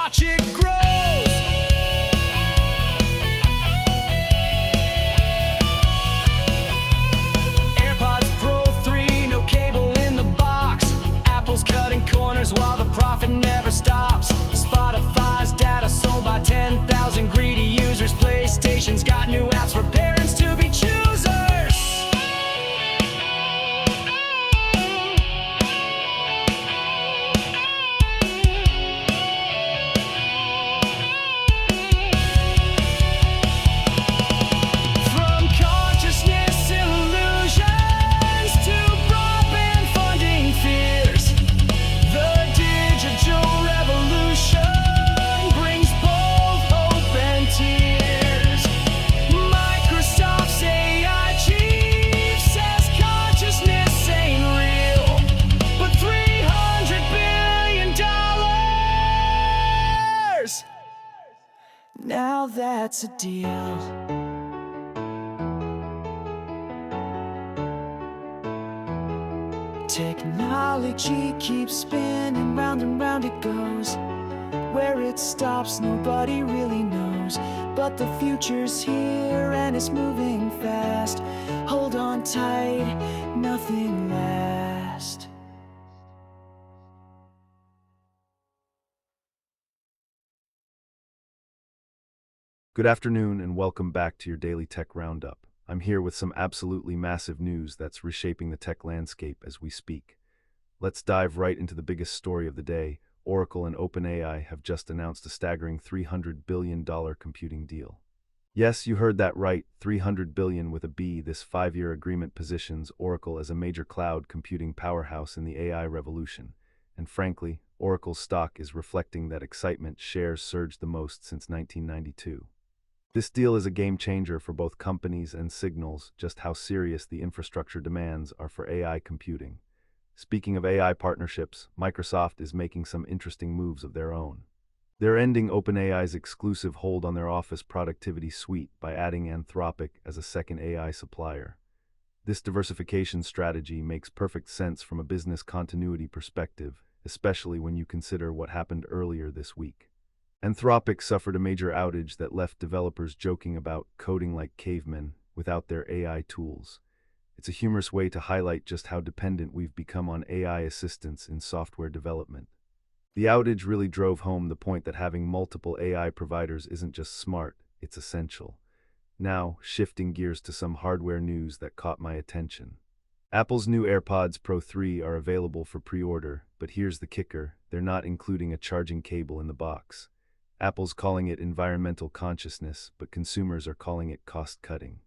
watch it grow. AirPods Pro 3, no cable in the box. Apple's cutting corners while the profit never stops. Spotify's data sold by 10,000 greedy users. PlayStation's got new apps for parents to be choosers. From consciousness illusions to broadband funding fears, the digital revolution brings both hope and tears. Microsoft's AI chief says consciousness ain't real, but $300 billion, now that's a deal. Technology keeps spinning, round and round it goes. Where it stops, nobody really knows. But the future's here and it's moving fast. Hold on tight, nothing lasts. Good afternoon and welcome back to your daily tech roundup. I'm here with some absolutely massive news that's reshaping the tech landscape as we speak. Let's dive right into the biggest story of the day. Oracle and OpenAI have just announced a staggering $300 billion computing deal. Yes, you heard that right, $300 billion with a B. This 5-year agreement positions Oracle as a major cloud computing powerhouse in the AI revolution. And frankly, Oracle's stock is reflecting that excitement. Shares surged the most since 1992. This deal is a game changer for both companies and signals just how serious the infrastructure demands are for AI computing. Speaking of AI partnerships, Microsoft is making some interesting moves of their own. They're ending OpenAI's exclusive hold on their Office productivity suite by adding Anthropic as a second AI supplier. This diversification strategy makes perfect sense from a business continuity perspective, especially when you consider what happened earlier this week. Anthropic suffered a major outage that left developers joking about coding like cavemen without their AI tools. It's a humorous way to highlight just how dependent we've become on AI assistance in software development. The outage really drove home the point that having multiple AI providers isn't just smart, it's essential. Now, shifting gears to some hardware news that caught my attention. Apple's new AirPods Pro 3 are available for pre-order, but here's the kicker, they're not including a charging cable in the box. Apple's calling it environmental consciousness, but consumers are calling it cost-cutting.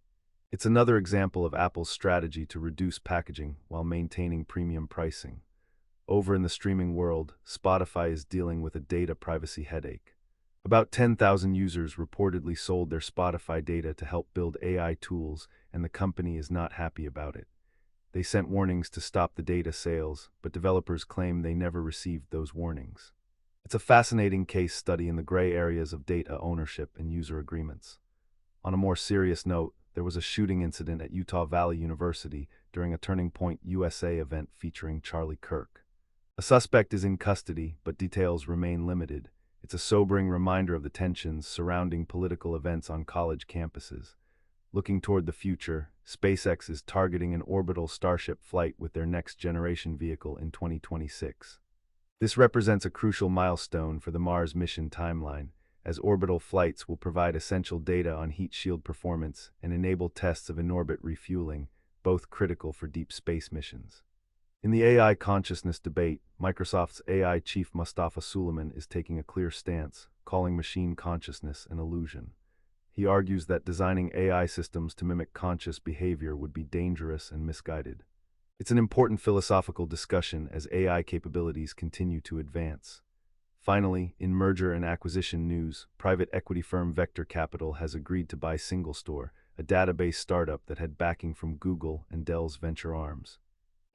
It's another example of Apple's strategy to reduce packaging while maintaining premium pricing. Over in the streaming world, Spotify is dealing with a data privacy headache. About 10,000 users reportedly sold their Spotify data to help build AI tools, and the company is not happy about it. They sent warnings to stop the data sales, but developers claim they never received those warnings. It's a fascinating case study in the gray areas of data ownership and user agreements. On a more serious note, there was a shooting incident at Utah Valley University during a Turning Point USA event featuring Charlie Kirk. A suspect is in custody, but details remain limited. It's a sobering reminder of the tensions surrounding political events on college campuses. Looking toward the future, SpaceX is targeting an orbital Starship flight with their next-generation vehicle in 2026. This represents a crucial milestone for the Mars mission timeline, as orbital flights will provide essential data on heat shield performance and enable tests of in-orbit refueling, both critical for deep space missions. In the AI consciousness debate, Microsoft's AI chief Mustafa Suleyman is taking a clear stance, calling machine consciousness an illusion. He argues that designing AI systems to mimic conscious behavior would be dangerous and misguided. It's an important philosophical discussion as AI capabilities continue to advance. Finally, in merger and acquisition news, private equity firm Vector Capital has agreed to buy SingleStore, a database startup that had backing from Google and Dell's venture arms.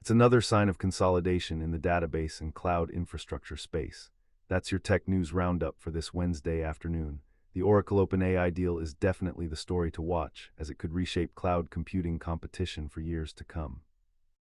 It's another sign of consolidation in the database and cloud infrastructure space. That's your tech news roundup for this Wednesday afternoon. The Oracle OpenAI deal is definitely the story to watch, as it could reshape cloud computing competition for years to come.